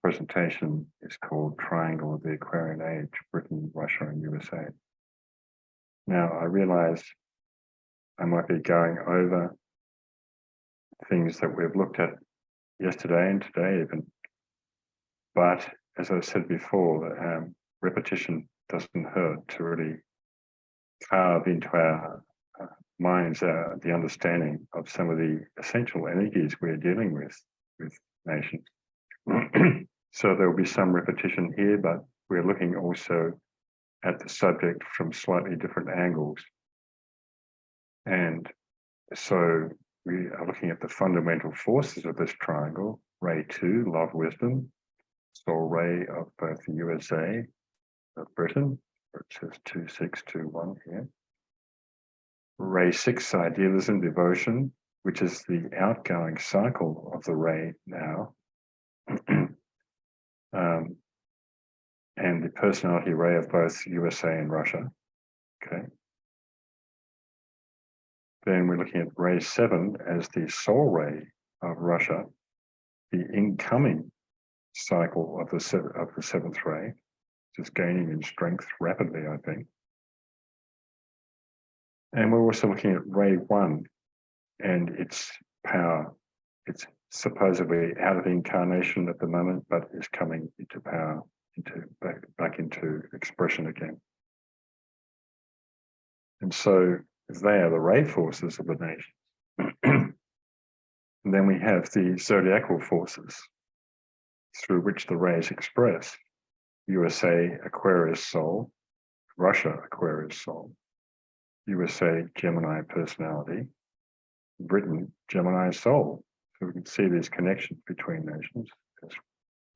presentation is called Triangle of the Aquarian Age, Britain, Russia, and USA. Now, I realize I might be going over things that we've looked at yesterday and today even, but as I said before, repetition doesn't hurt to really carve into our minds the understanding of some of the essential energies we're dealing with nations. So there will be some repetition here, but we're looking also at the subject from slightly different angles. And so we are looking at the fundamental forces of this triangle: Ray 2, love, wisdom, soul ray of both the USA, of Britain, where it says 2621 here. Ray 6, idealism, devotion, which is the outgoing cycle of the ray now. And the personality ray of both USA and Russia. Okay. Then we're looking at ray 7 as the soul ray of Russia, the incoming cycle of the seventh ray, which is gaining in strength rapidly, I think. And we're also looking at ray 1 and its power. It's supposedly out of incarnation at the moment, but is coming into power, back into expression again. And so they are the ray forces of the nations. And then we have the zodiacal forces through which the rays express: USA, Aquarius soul; Russia, Aquarius soul; USA, Gemini personality; Britain, Gemini soul. So we can see these connections between nations, as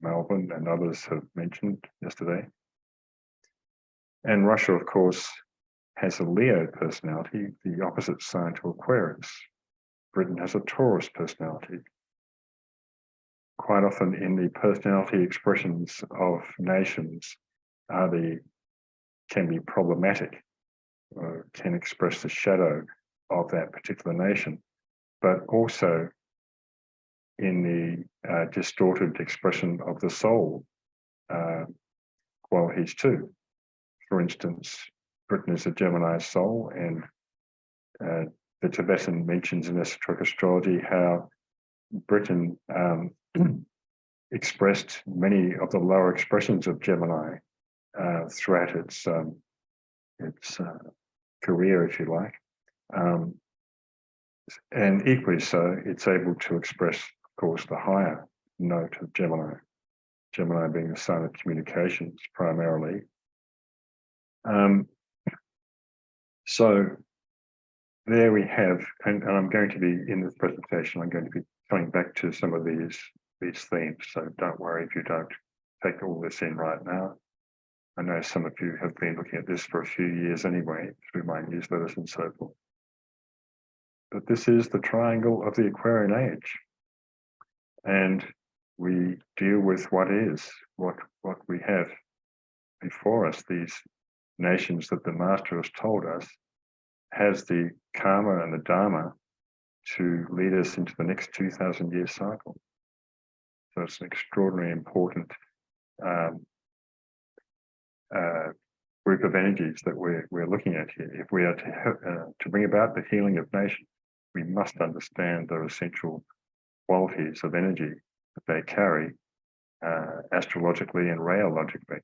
Melbourne and others have mentioned yesterday. And Russia, of course, has a Leo personality, the opposite sign to Aquarius. Britain has a Taurus personality. Quite often in the personality expressions of nations can be problematic, or can express the shadow of that particular nation, but also in the distorted expression of the soul qualities too. For instance, Britain is a Gemini soul, and the Tibetan mentions in esoteric astrology how Britain expressed many of the lower expressions of Gemini throughout its career, if you like. And equally so, it's able to express, of course, the higher note of Gemini. Gemini being the sign of communications primarily. So there we have, and I'm going to be, in this presentation, I'm going to be coming back to some of these themes, so don't worry if you don't take all this in right now. I know some of you have been looking at this for a few years anyway, through my newsletters and so forth. But this is the triangle of the Aquarian age. And we deal with what is, what we have before us, these nations that the Master has told us has the karma and the dharma to lead us into the next 2,000-year cycle. So it's an extraordinarily important group of energies that we're looking at here. If we are to bring about the healing of nations, we must understand the essential qualities of energy that they carry astrologically and rheologically.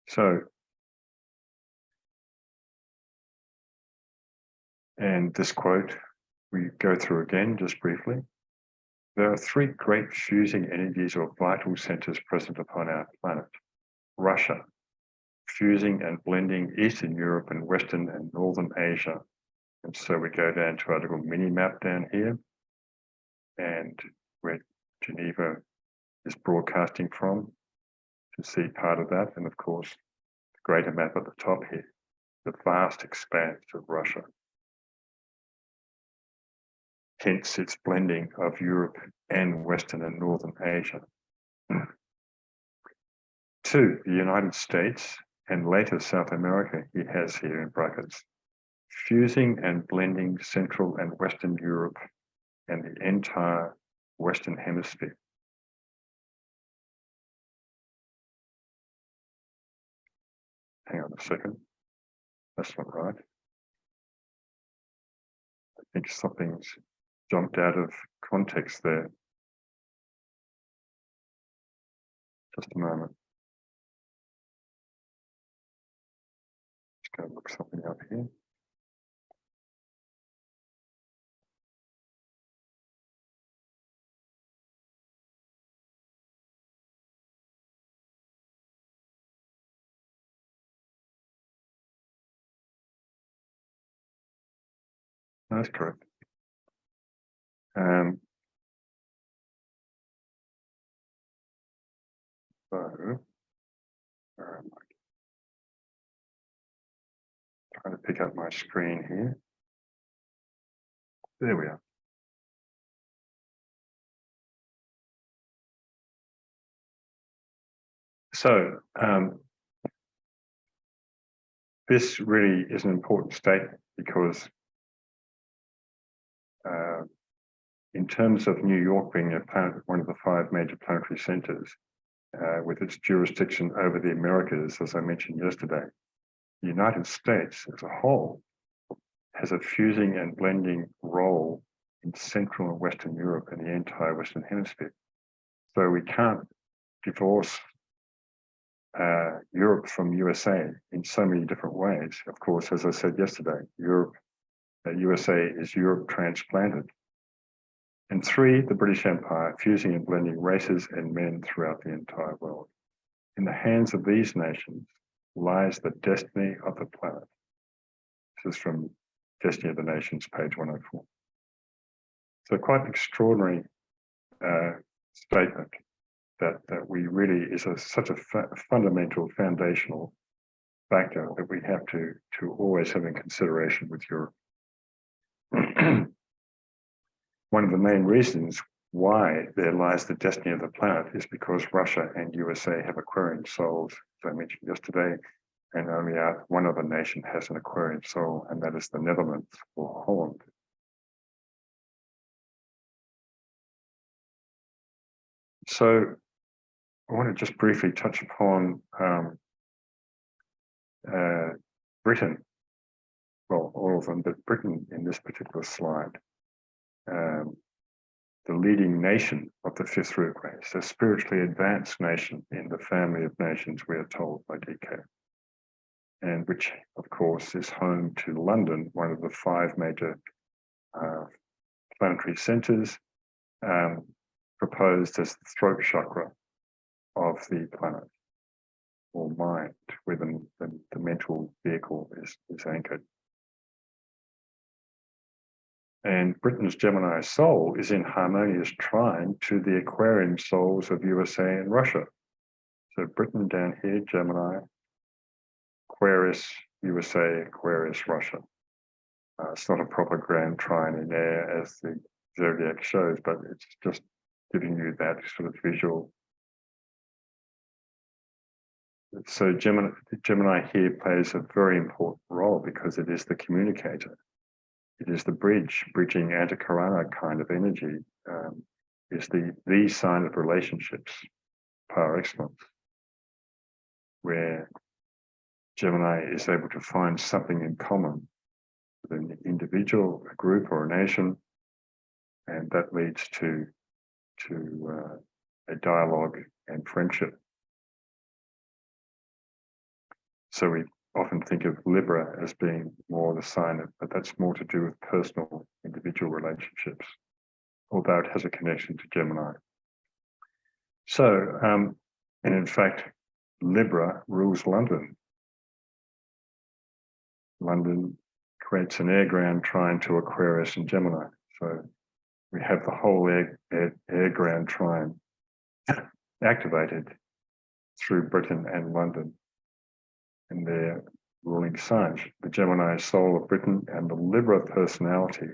So, and this quote we go through again just briefly. There are three great fusing energies or vital centers present upon our planet. Russia, fusing and blending Eastern Europe and Western and Northern Asia. And so we go down to our little mini map down here, and where Geneva is broadcasting from, to see part of that. And of course, the greater map at the top here, the vast expanse of Russia. Hence its blending of Europe and Western and Northern Asia. 2, the United States and later South America, he has here in brackets, fusing and blending Central and Western Europe and the entire Western Hemisphere. Hang on a second. That's not right. I think something's jumped out of context there. Just a moment. Just going to look something up here. That's correct. So, where am I? Trying to pick up my screen here. There we are. So, this really is an important statement because in terms of New York being one of the 5 major planetary centers, with its jurisdiction over the Americas, as I mentioned yesterday, the United States as a whole has a fusing and blending role in Central and Western Europe and the entire Western Hemisphere. So we can't divorce Europe from USA in so many different ways. Of course, as I said yesterday, USA is Europe transplanted. And 3, the British Empire, fusing and blending races and men throughout the entire world. In the hands of these nations lies the destiny of the planet. This is from Destiny of the Nations, page 104. So quite an extraordinary statement that we really is such a fundamental, foundational factor that we have to always have in consideration with Europe. One of the main reasons why there lies the destiny of the planet is because Russia and USA have Aquarian souls, as I mentioned yesterday, and only one other nation has an Aquarian soul, and that is the Netherlands or Holland. So I want to just briefly touch upon Britain. Well, all of them, but Britain in this particular slide. The leading nation of the 5th root race, a spiritually advanced nation in the family of nations, we are told by DK, and which, of course, is home to London, one of the 5 major planetary centers, proposed as the throat chakra of the planet, or mind, where the mental vehicle is anchored. And Britain's Gemini soul is in harmonious trine to the Aquarian souls of USA and Russia. So Britain down here, Gemini, Aquarius, USA, Aquarius, Russia. It's not a proper grand trine in there as the zodiac shows, but it's just giving you that sort of visual. So Gemini here plays a very important role because it is the communicator. It is the bridging antikarana kind of energy, is the sign of relationships par excellence, where Gemini is able to find something in common with an individual, a group, or a nation, and that leads to a dialogue and friendship. So we often think of Libra as being more the sign of, but that's more to do with personal, individual relationships, although it has a connection to Gemini. So, and in fact, Libra rules London. London creates an air-ground trine to Aquarius and Gemini. So we have the whole air-ground trine activated through Britain and London and their ruling signs, the Gemini soul of Britain and the Libra personality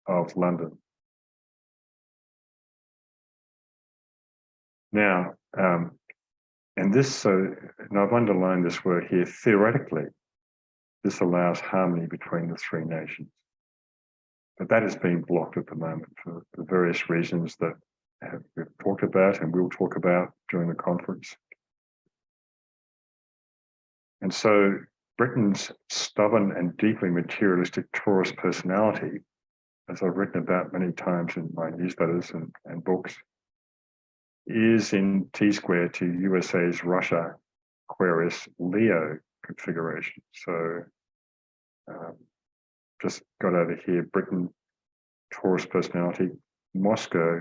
of London. Now, and I've underlined this word here, theoretically, this allows harmony between the 3 nations. But that is being blocked at the moment for the various reasons that we've talked about and will talk about during the conference. And so Britain's stubborn and deeply materialistic Taurus personality, as I've written about many times in my newsletters and books, is in T-square to USA's Russia, Aquarius, Leo configuration. So just got over here, Britain, Taurus personality. Moscow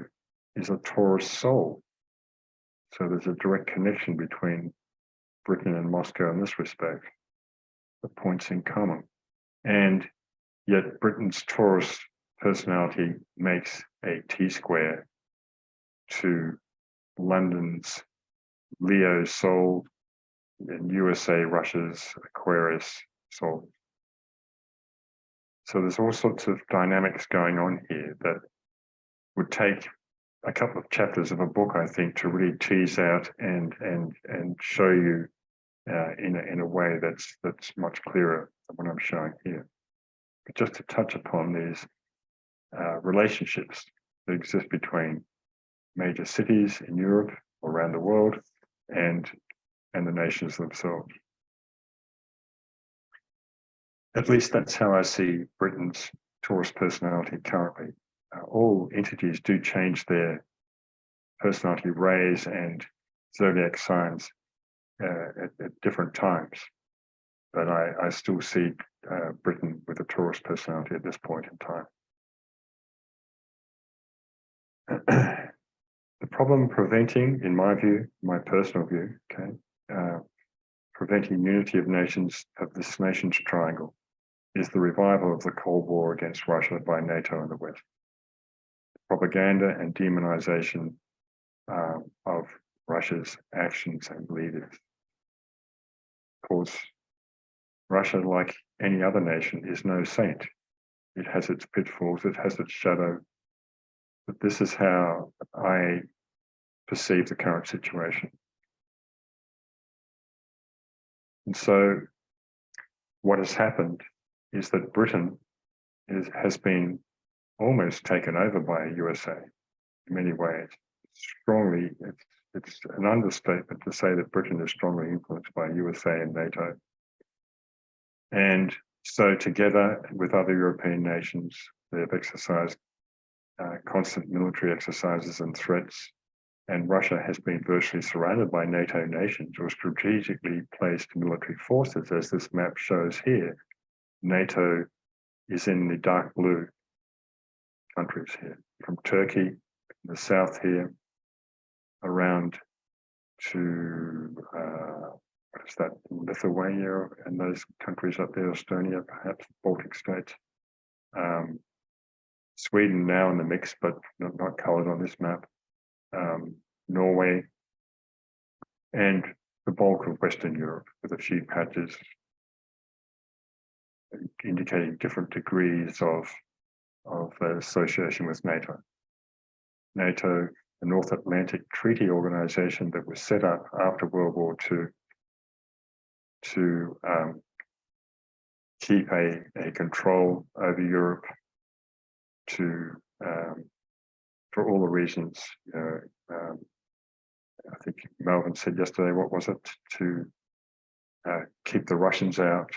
is a Taurus soul. So there's a direct connection between Britain and Moscow in this respect, the points in common. And yet Britain's Taurus personality makes a T-square to London's Leo soul and USA, Russia's Aquarius soul. So there's all sorts of dynamics going on here that would take a couple of chapters of a book, I think, to really tease out and show you in a way that's much clearer than what I'm showing here. But just to touch upon these relationships that exist between major cities in Europe or around the world and the nations themselves. At least that's how I see Britain's Taurus personality currently. All entities do change their personality rays and zodiac signs at different times. But I still see Britain with a Taurus personality at this point in time. The problem preventing, in my view, my personal view, preventing unity of nations, of this nation's triangle, is the revival of the Cold War against Russia by NATO and the West. Propaganda and demonization of Russia's actions and leaders. Of course, Russia, like any other nation, is no saint. It has its pitfalls, it has its shadow, but this is how I perceive the current situation. And so what has happened is that Britain has been almost taken over by USA in many ways. Strongly, it's an understatement to say that Britain is strongly influenced by USA and NATO. And so together with other European nations, they have exercised constant military exercises and threats, and Russia has been virtually surrounded by NATO nations or strategically placed military forces, as this map shows here. NATO is in the dark blue countries here, from Turkey in the south here, around to, what is that, Lithuania and those countries up there, Estonia, perhaps, Baltic states. Sweden now in the mix, but not coloured on this map. Norway, and the bulk of Western Europe, with a few patches indicating different degrees of association with NATO. NATO, the North Atlantic Treaty Organization that was set up after World War II to keep a control over Europe, to for all the reasons, I think Melvin said yesterday, what was it, to keep the Russians out,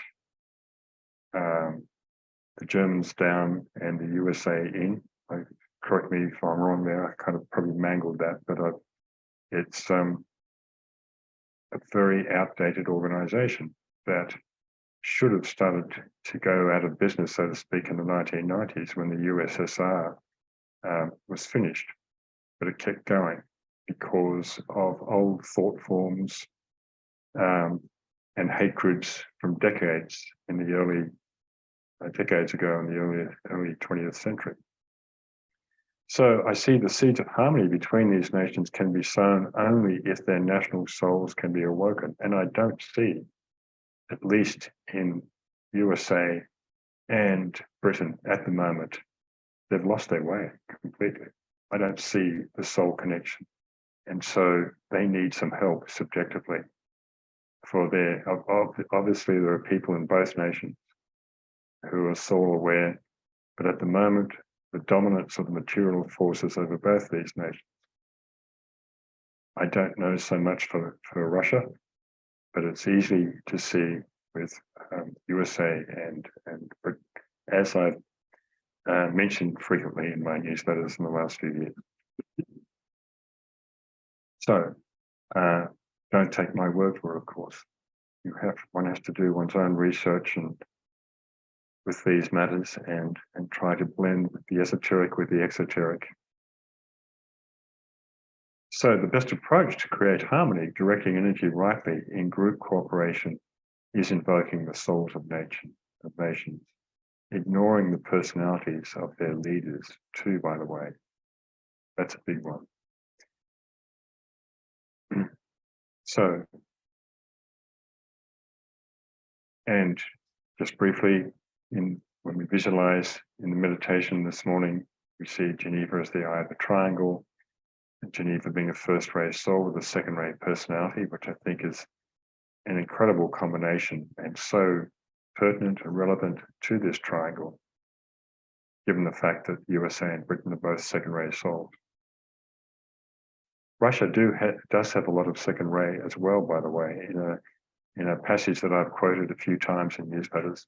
the Germans down, and the USA in. Correct me if I'm wrong there, I kind of probably mangled that, but it's a very outdated organization that should have started to go out of business, so to speak, in the 1990s when the USSR was finished, but it kept going because of old thought forms and hatreds from decades in the early decades ago in the early 20th century. So I see the seeds of harmony between these nations can be sown only if their national souls can be awoken, and I don't see, at least in USA and Britain at the moment, they've lost their way completely. I don't see the soul connection. And so they need some help subjectively for their, obviously there are people in both nations who are soul aware, but at the moment, the dominance of the material forces over both these nations I don't know so much for Russia, but it's easy to see with USA and Britain, as I've mentioned frequently in my newsletters in the last few years. So don't take my word for it, of course. One has to do one's own research and with these matters and try to blend the esoteric with the exoteric. So the best approach to create harmony, directing energy rightly in group cooperation, is invoking the souls of nations, ignoring the personalities of their leaders too, by the way. That's a big one. So, and just briefly, when we visualize in the meditation this morning, we see Geneva as the eye of the triangle, and Geneva being a first ray soul with a second ray personality, which I think is an incredible combination and so pertinent and relevant to this triangle, given the fact that USA and Britain are both second ray souls. Russia does have a lot of second ray as well, by the way. In a passage that I've quoted a few times in newsletters,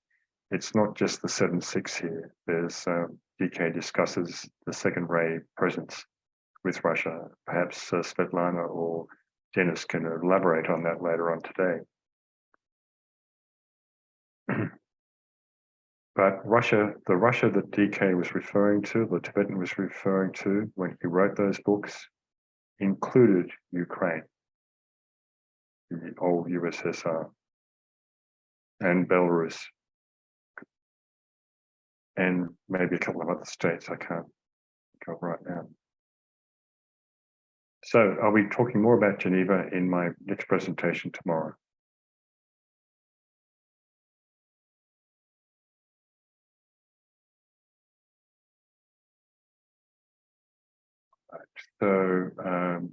it's not just the 7-6 here. There's DK discusses the second ray presence with Russia. Perhaps Svetlana or Dennis can elaborate on that later on today. But Russia, the Russia that DK was referring to, the Tibetan was referring to when he wrote those books, included Ukraine, the old USSR, and Belarus, and maybe a couple of other states I can't think of right now. So I'll be talking more about Geneva in my next presentation tomorrow. So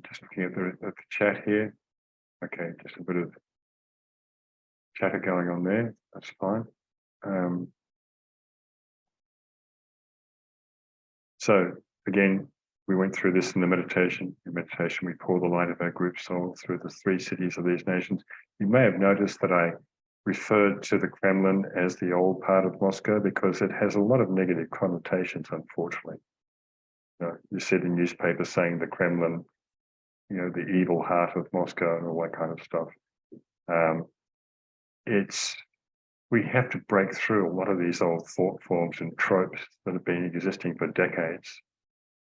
just looking at the chat here. Okay, just a bit of chatter going on there. That's fine. So again, we went through this in the meditation. In meditation, we pour the light of our group soul through the 3 cities of these nations. You may have noticed that I referred to the Kremlin as the old part of Moscow because it has a lot of negative connotations, unfortunately. You see the newspaper saying the Kremlin, the evil heart of Moscow and all that kind of stuff. We have to break through a lot of these old thought forms and tropes that have been existing for decades.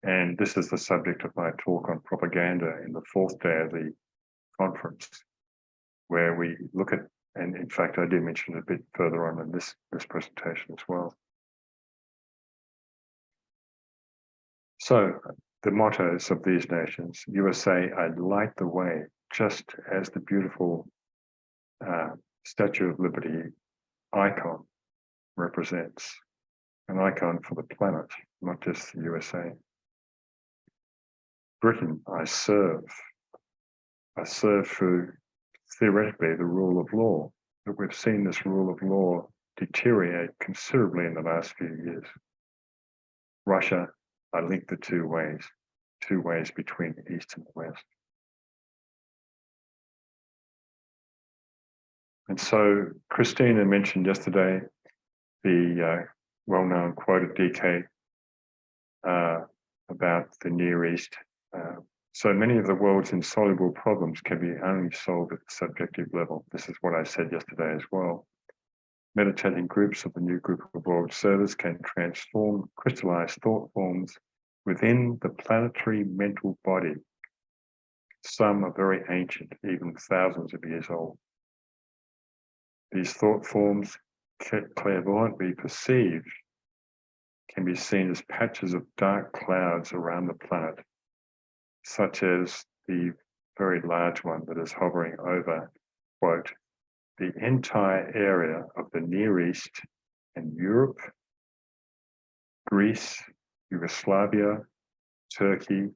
And this is the subject of my talk on propaganda in the 4th day of the conference, where we look at, and in fact, I do mention it a bit further on in this presentation as well. So the mottos of these nations: USA, I light the way, just as the beautiful Statue of Liberty icon represents, an icon for the planet, not just the USA. Britain, I serve through theoretically the rule of law, but we've seen this rule of law deteriorate considerably in the last few years. Russia, I link the two ways between the East and the West. And so Christina mentioned yesterday the well-known quote of DK about the Near East. So many of the world's insoluble problems can be only solved at the subjective level. This is what I said yesterday as well. Meditating groups of the new group of world servers can transform crystallized thought forms within the planetary mental body. Some are very ancient, even thousands of years old. These thought forms, clairvoyantly perceived, can be seen as patches of dark clouds around the planet, such as the very large one that is hovering over, quote, the entire area of the Near East and Europe, Greece, Yugoslavia, Turkey,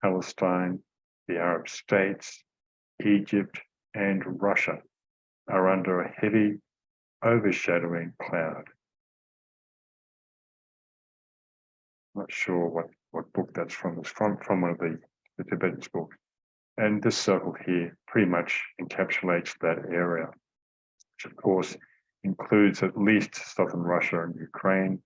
Palestine, the Arab states, Egypt, and Russia are under a heavy overshadowing cloud. I'm not sure what book that's from. It's from one of the Tibetan's books. And this circle here pretty much encapsulates that area, which of course includes at least southern Russia and Ukraine,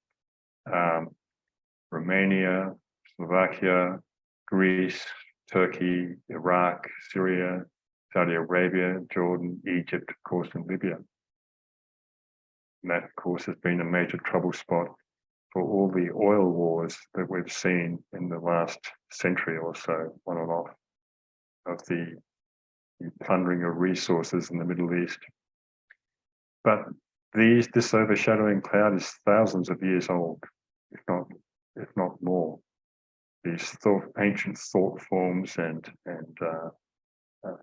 Romania, Slovakia, Greece, Turkey, Iraq, Syria, Saudi Arabia, Jordan, Egypt, of course, and Libya. And that, of course, has been a major trouble spot for all the oil wars that we've seen in the last century or so, on and off, of the plundering of resources in the Middle East. But this overshadowing cloud is thousands of years old, if not more. These ancient thought forms and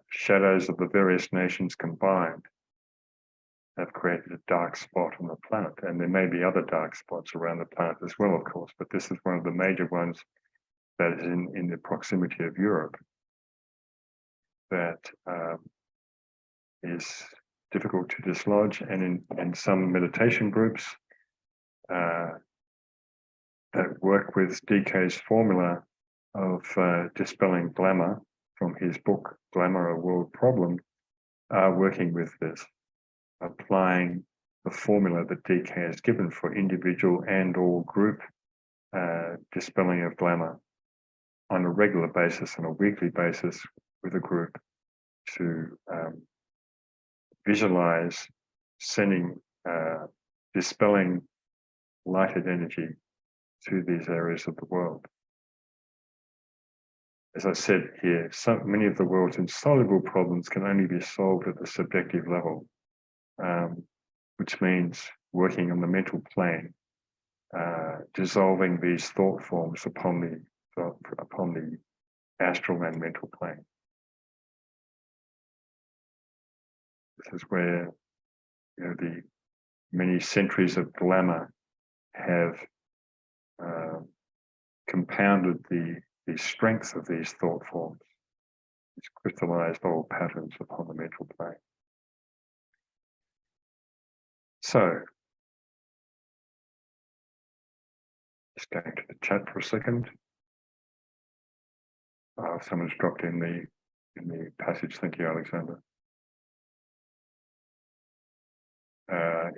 shadows of the various nations combined have created a dark spot on the planet. And there may be other dark spots around the planet as well, of course, but this is one of the major ones that is in the proximity of Europe that is difficult to dislodge. And in some meditation groups that work with DK's formula of dispelling glamour from his book, Glamour, A World Problem, are working with this, applying the formula that DK has given for individual and or group dispelling of glamour on a regular basis, on a weekly basis with a group to visualize sending, dispelling lighted energy to these areas of the world. As I said here, so many of the world's insoluble problems can only be solved at the subjective level, which means working on the mental plane, dissolving these thought forms upon the astral and mental plane. This is where the many centuries of glamour have compounded the strength of these thought forms, these crystallized old patterns upon the mental plane. So, just going to the chat for a second. Someone's dropped in the passage. Thank you, Alexander.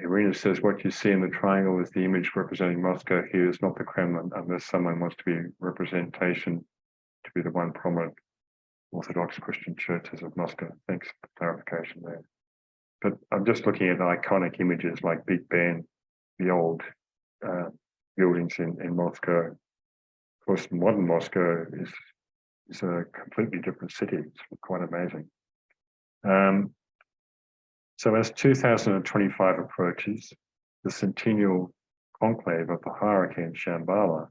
Irina says, what you see in the triangle is the image representing Moscow. Here is not the Kremlin, unless someone wants to be representation to be the one prominent Orthodox Christian churches of Moscow. Thanks for the clarification there. But I'm just looking at iconic images like Big Ben, the old buildings in Moscow. Of course, modern Moscow is a completely different city. It's quite amazing. So as 2025 approaches, the centennial conclave of the hierarchy in Shambhala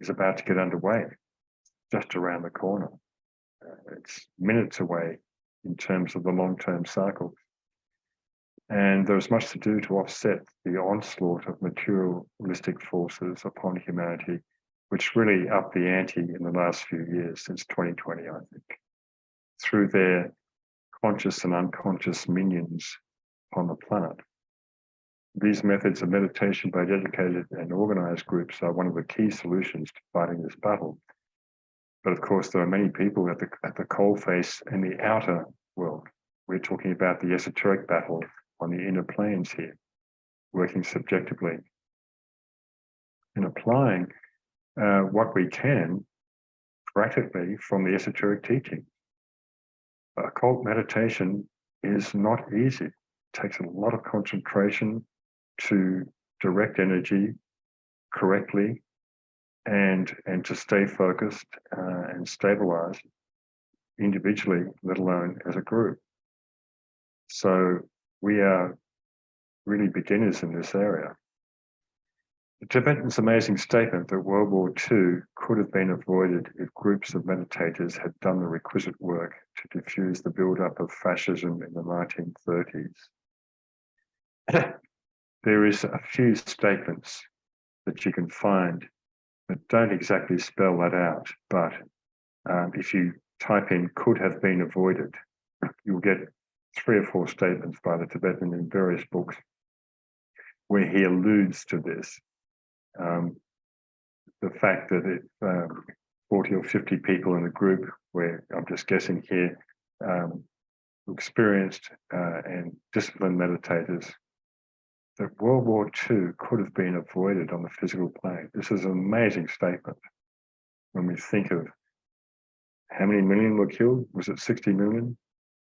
is about to get underway, just around the corner. It's minutes away in terms of the long-term cycle. And there's much to do to offset the onslaught of materialistic forces upon humanity, which really upped the ante in the last few years, since 2020, I think, through their conscious and unconscious minions on the planet. These methods of meditation by dedicated and organized groups are one of the key solutions to fighting this battle. But of course, there are many people at the coalface in the outer world. We're talking about the esoteric battle on the inner planes here, working subjectively and applying what we can practically from the esoteric teaching. Occult meditation is not easy. It takes a lot of concentration to direct energy correctly and to stay focused and stabilized individually, let alone as a group. So we are really beginners in this area. The Tibetan's amazing statement that World War II could have been avoided if groups of meditators had done the requisite work to diffuse the build-up of fascism in the 1930s. There is a few statements that you can find that don't exactly spell that out, but if you type in could have been avoided, you'll get 3 or 4 statements by the Tibetan in various books where he alludes to this. The fact that 40 or 50 people in a group where, I'm just guessing here, experienced and disciplined meditators, that World War II could have been avoided on the physical plane. This is an amazing statement when we think of how many million were killed. Was it 60 million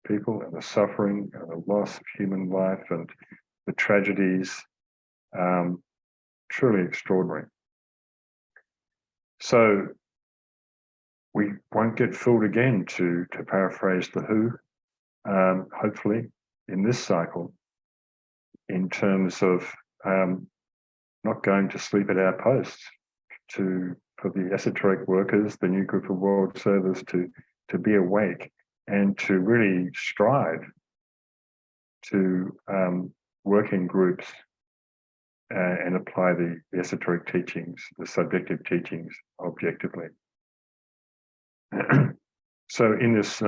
people? And the suffering and the loss of human life and the tragedies, truly extraordinary. So we won't get fooled again, to paraphrase the Who, hopefully in this cycle, in terms of not going to sleep at our posts, for the esoteric workers, the new group of world servers, to be awake and to really strive to work in groups and apply the esoteric teachings, the subjective teachings, objectively. So in this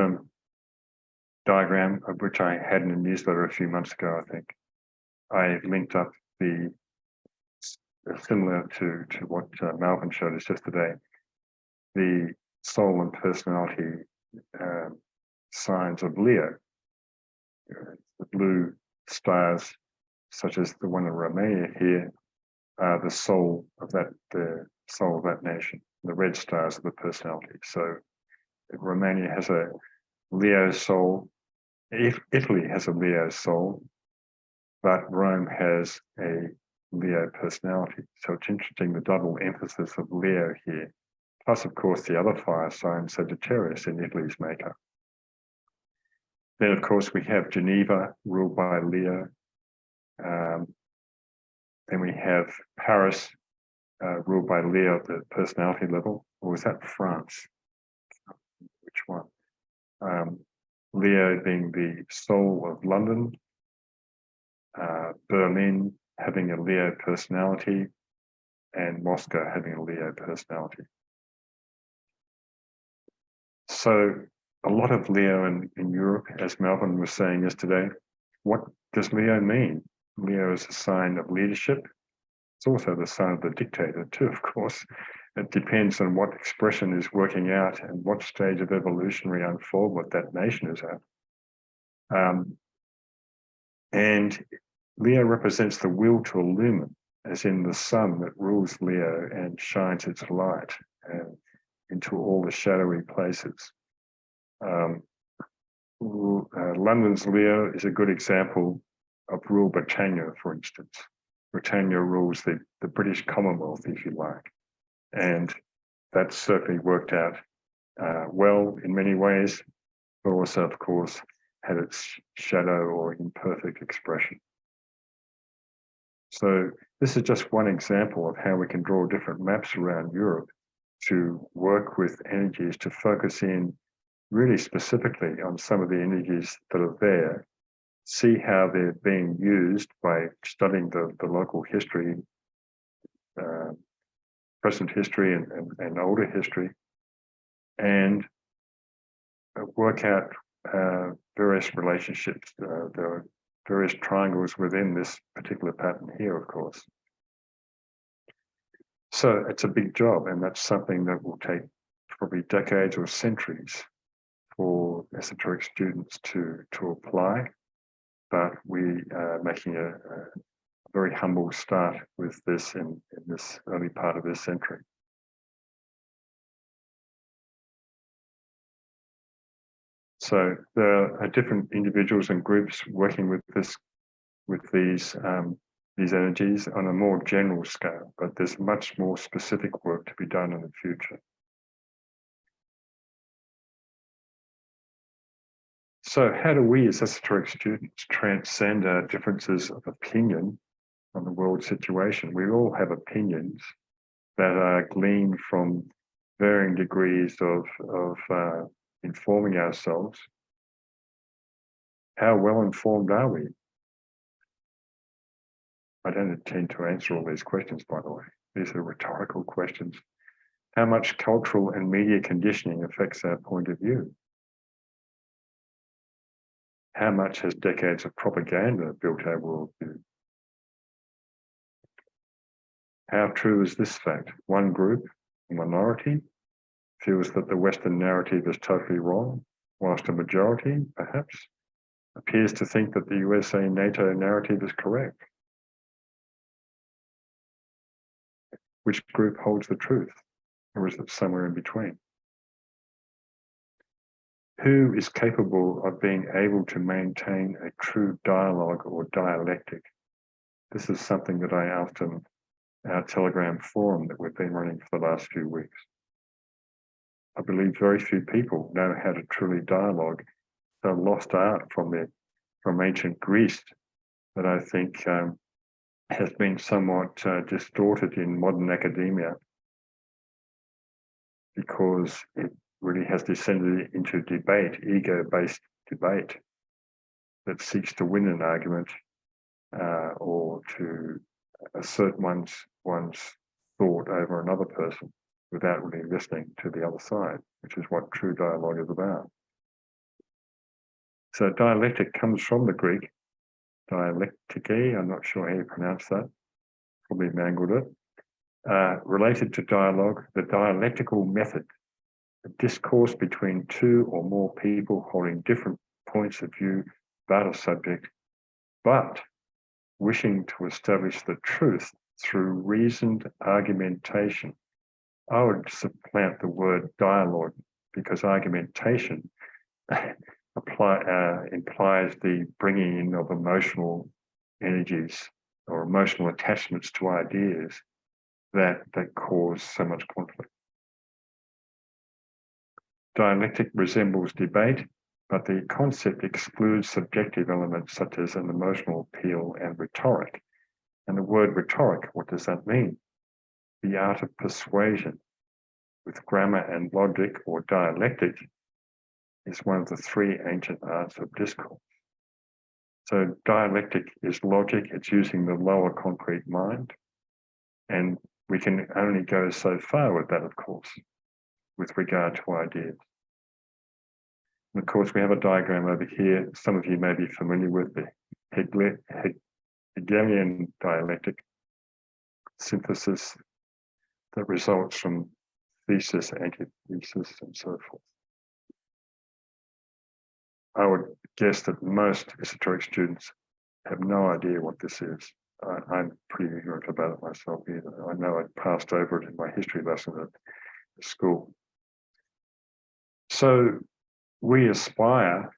diagram, of which I had in a newsletter a few months ago, I think, I linked up the, similar to what Malcolm showed us yesterday, the soul and personality signs of Leo. The blue stars, such as the one in Romania here, are the soul of that nation. The red stars are the personality. So Romania has a Leo soul. Italy has a Leo soul, but Rome has a Leo personality. So it's interesting, the double emphasis of Leo here, plus of course the other fire sign, Sagittarius, in Italy's makeup. Then of course we have Geneva, ruled by Leo. Then we have Paris, ruled by Leo at the personality level. Or was that France? Which one? Leo being the soul of London, Berlin having a Leo personality, and Moscow having a Leo personality. So a lot of Leo in Europe, as Melvin was saying yesterday. What does Leo mean? Leo is a sign of leadership. It's also the sign of the dictator too, of course. It depends on what expression is working out and what stage of evolutionary unfoldment that nation is at. And Leo represents the will to illumine, as in the sun that rules Leo and shines its light into all the shadowy places. London's Leo is a good example of Rule Britannia, for instance. Britannia rules the British Commonwealth, if you like. And that's certainly worked out well in many ways, but also, of course, had its shadow or imperfect expression. So this is just one example of how we can draw different maps around Europe to work with energies, to focus in really specifically on some of the energies that are there, see how they're being used by studying the local history, present history and older history, and work out various relationships. There are various triangles within this particular pattern here, of course. So it's a big job, and that's something that will take probably decades or centuries for esoteric students to apply. But we are making a very humble start with this in this early part of this century. So there are different individuals and groups working with these energies on a more general scale, but there's much more specific work to be done in the future. So how do we as esoteric students transcend our differences of opinion on the world situation? We all have opinions that are gleaned from varying degrees of informing ourselves. How well informed are we? I don't intend to answer all these questions, by the way. These are rhetorical questions. How much cultural and media conditioning affects our point of view? How much has decades of propaganda built our worldview? How true is this fact? One group, a minority, feels that the Western narrative is totally wrong, whilst a majority, perhaps, appears to think that the USA-NATO narrative is correct. Which group holds the truth, or is it somewhere in between? Who is capable of being able to maintain a true dialogue or dialectic? This is something that I asked in our Telegram forum that we've been running for the last few weeks. I believe very few people know how to truly dialogue. The lost art from ancient Greece that I think has been somewhat distorted in modern academia, because it really has descended into debate, ego-based debate that seeks to win an argument or to assert one's thought over another person without really listening to the other side, which is what true dialogue is about. So dialectic comes from the Greek, dialektike, I'm not sure how you pronounce that, probably mangled it. Related to dialogue, the dialectical method, a discourse between two or more people holding different points of view about a subject, but wishing to establish the truth through reasoned argumentation. I would supplant the word dialogue, because argumentation implies the bringing in of emotional energies or emotional attachments to ideas that cause so much conflict. Dialectic resembles debate, but the concept excludes subjective elements such as an emotional appeal and rhetoric. And the word rhetoric, what does that mean? The art of persuasion with grammar and logic, or dialectic, is one of the three ancient arts of discourse. So dialectic is logic, it's using the lower concrete mind, and we can only go so far with that, of course, with regard to ideas. And of course, we have a diagram over here. Some of you may be familiar with the Hegelian dialectic synthesis that results from thesis, antithesis, and so forth. I would guess that most esoteric students have no idea what this is. I'm pretty ignorant about it myself either. I know I passed over it in my history lesson at school. So we aspire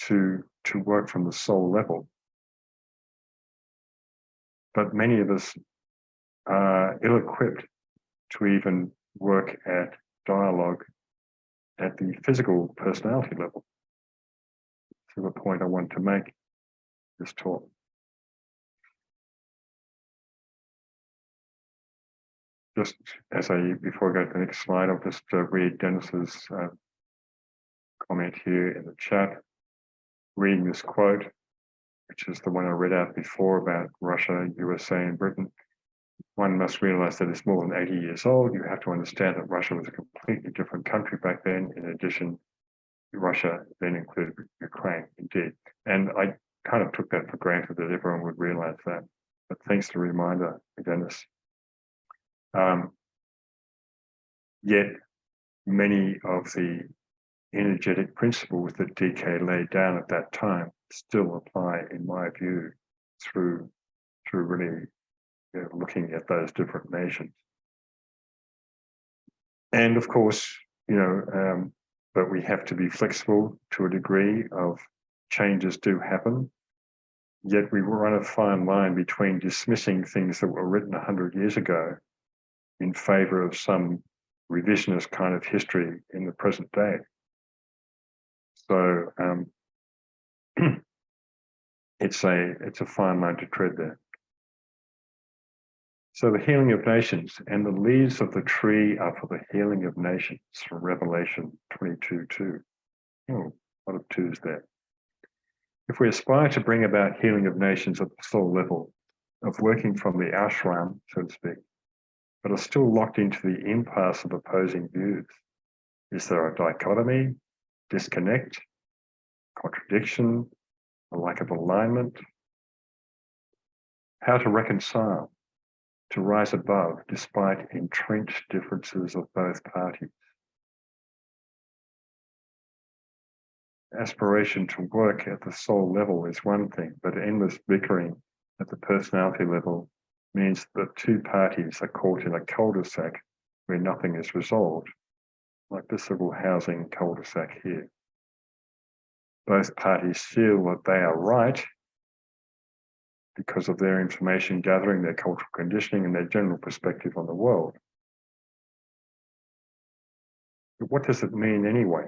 to work from the soul level, but many of us are ill-equipped to even work at dialogue at the physical personality level. To the point I want to make this talk. Just before I go to the next slide, I'll just read Dennis's comment here in the chat, reading this quote, which is the one I read out before about Russia, USA, and Britain. One must realize that it's more than 80 years old. You have to understand that Russia was a completely different country back then. In addition, Russia then included Ukraine, indeed. And I kind of took that for granted that everyone would realize that. But thanks to the reminder, Dennis. Yet many of the energetic principles that DK laid down at that time still apply, in my view, through really looking at those different nations. And of course, but we have to be flexible to a degree. Of changes do happen, yet we run a fine line between dismissing things that were written 100 years ago in favor of some revisionist kind of history in the present day. So it's a fine line to tread there. So the healing of nations, and the leaves of the tree are for the healing of nations, from Revelation 22:2. Oh, a lot of twos there. If we aspire to bring about healing of nations at the soul level, of working from the ashram, so to speak, but are still locked into the impasse of opposing views, is there a dichotomy, disconnect, contradiction, a lack of alignment? How to reconcile, to rise above despite entrenched differences of both parties? aspiration to work at the soul level is one thing, but endless bickering at the personality level means that two parties are caught in a cul-de-sac where nothing is resolved, like this little housing cul-de-sac here. Both parties feel that they are right because of their information gathering, their cultural conditioning, and their general perspective on the world. But what does it mean anyway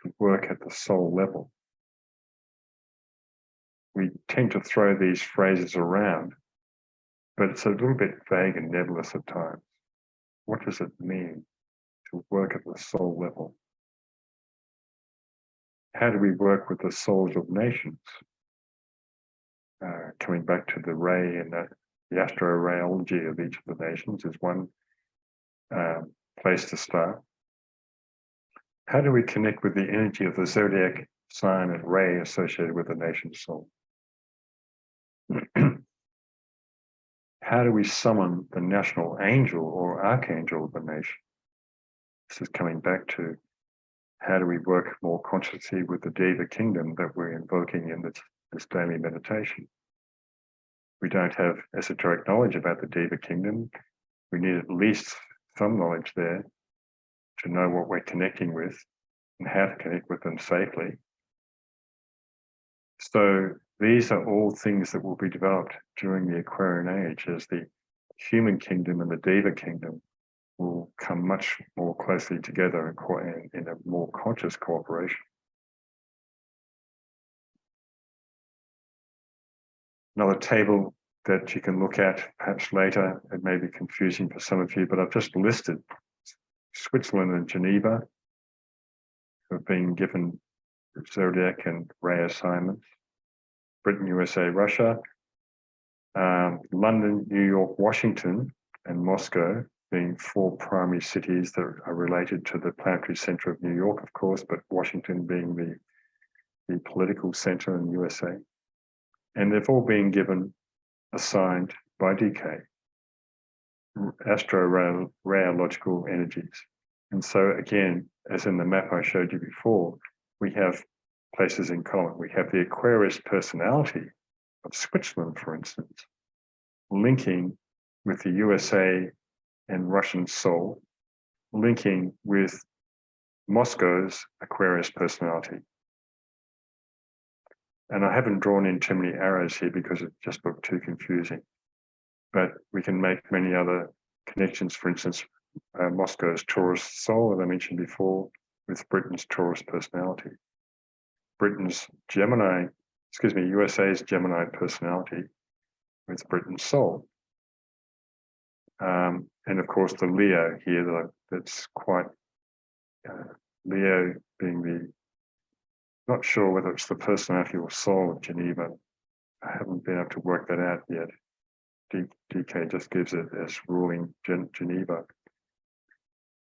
to work at the soul level? We tend to throw these phrases around, but it's a little bit vague and nebulous at times. What does it mean to work at the soul level? How do we work with the souls of nations? Coming back to the ray and the astro-rayology of each of the nations is one place to start. How do we connect with the energy of the zodiac sign and ray associated with the nation's soul? How do we summon the national angel or archangel of the nation? This is coming back to how do we work more consciously with the Deva kingdom that we're invoking in this daily meditation. We don't have esoteric knowledge about the Deva kingdom. We need at least some knowledge there to know what we're connecting with and how to connect with them safely. So these are all things that will be developed during the Aquarian age as the human kingdom and the Deva kingdom will come much more closely together in a more conscious cooperation. Another table that you can look at perhaps later, it may be confusing for some of you, but I've just listed Switzerland and Geneva who have been given zodiac and ray assignments, Britain, USA, Russia, London, New York, Washington, and Moscow being four primary cities that are related to the planetary center of New York, of course, but Washington being the political center in the USA. And they've all been given assigned by DK, astro-rayological energies. And so again, as in the map I showed you before, we have places in common. We have the Aquarius personality of Switzerland, for instance, linking with the USA and Russian soul, linking with Moscow's Aquarius personality. And I haven't drawn in too many arrows here because it just looked too confusing. But we can make many other connections, for instance, Moscow's Taurus soul, as I mentioned before, with Britain's Taurus personality. USA's Gemini personality with Britain's soul. And of course, the Leo here, that's quite, Leo being not sure whether it's the personality or soul of Geneva. I haven't been able to work that out yet. DK just gives it as ruling Geneva.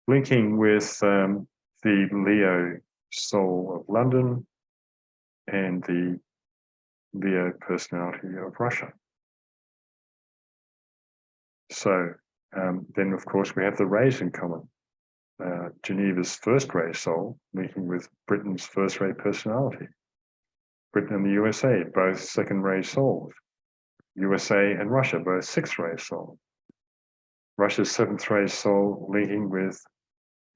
Linking with the Leo soul of London and the Leo personality of Russia. So then, of course, we have the rays in common. Geneva's first ray soul linking with Britain's first ray personality. Britain and the USA, both second ray souls. USA and Russia, both sixth ray souls. Russia's seventh ray soul linking with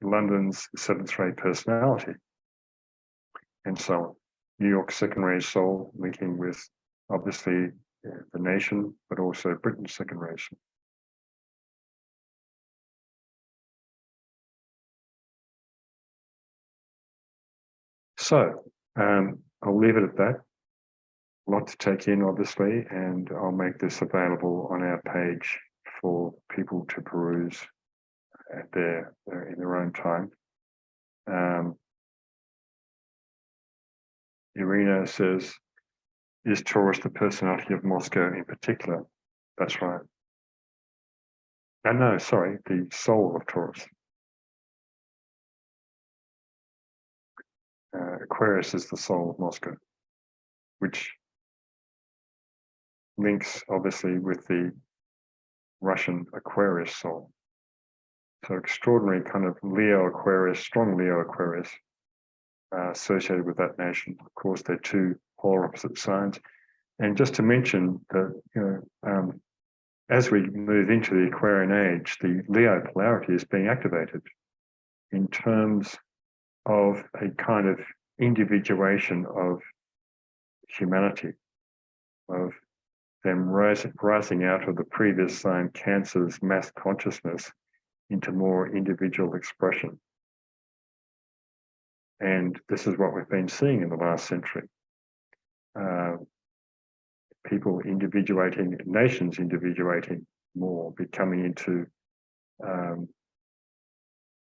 London's seventh ray personality. And so on. New York's second ray soul linking with, obviously, the nation, but also Britain's second ray soul. So I'll leave it at that. A lot to take in, obviously, and I'll make this available on our page for people to peruse in their own time. Irina says, is Taurus the personality of Moscow in particular? That's right. No, sorry, the soul of Taurus. Aquarius is the soul of Moscow, which links obviously with the Russian Aquarius soul. So extraordinary kind of Leo Aquarius, strong Leo Aquarius associated with that nation. Of course, they're two polar opposite signs. And just to mention that, as we move into the Aquarian age, the Leo polarity is being activated in terms of a kind of individuation of humanity, of them rising out of the previous sign Cancer's mass consciousness into more individual expression. And this is what we've been seeing in the last century. People individuating, nations individuating more, becoming into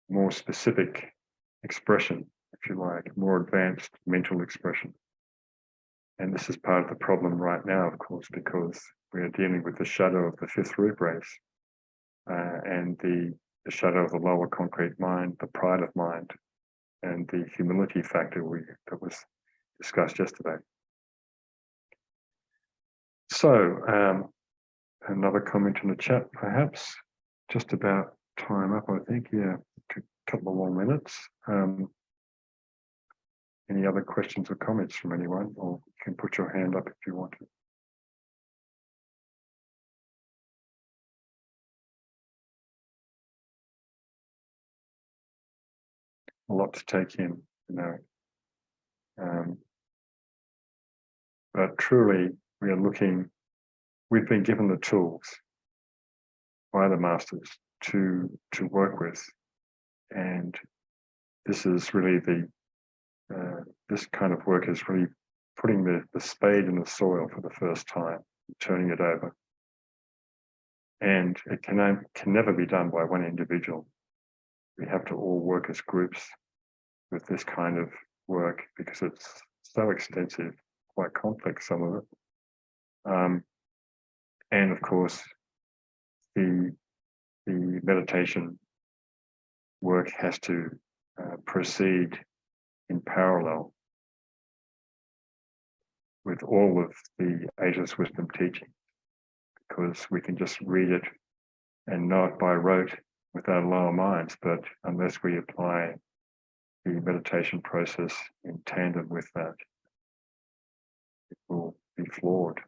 more specific expression, if you like, more advanced mental expression. And this is part of the problem right now, of course, because we are dealing with the shadow of the fifth root race and the shadow of the lower concrete mind, the pride of mind, and the humility factor that was discussed yesterday. So another comment in the chat, perhaps, just about time up, I think. Yeah, a couple of more minutes. Any other questions or comments from anyone, or you can put your hand up if you want to. A lot to take in, you know. But truly, we are looking, we've been given the tools by the masters to work with. And this is really this kind of work is really putting the spade in the soil for the first time, turning it over. And it can never be done by one individual. We have to all work as groups with this kind of work because it's so extensive, quite complex, some of it. And of course, the meditation work has to proceed in parallel with all of the Ageless Wisdom teaching, because we can just read it and know it by rote with our lower minds, but unless we apply the meditation process in tandem with that, it will be flawed.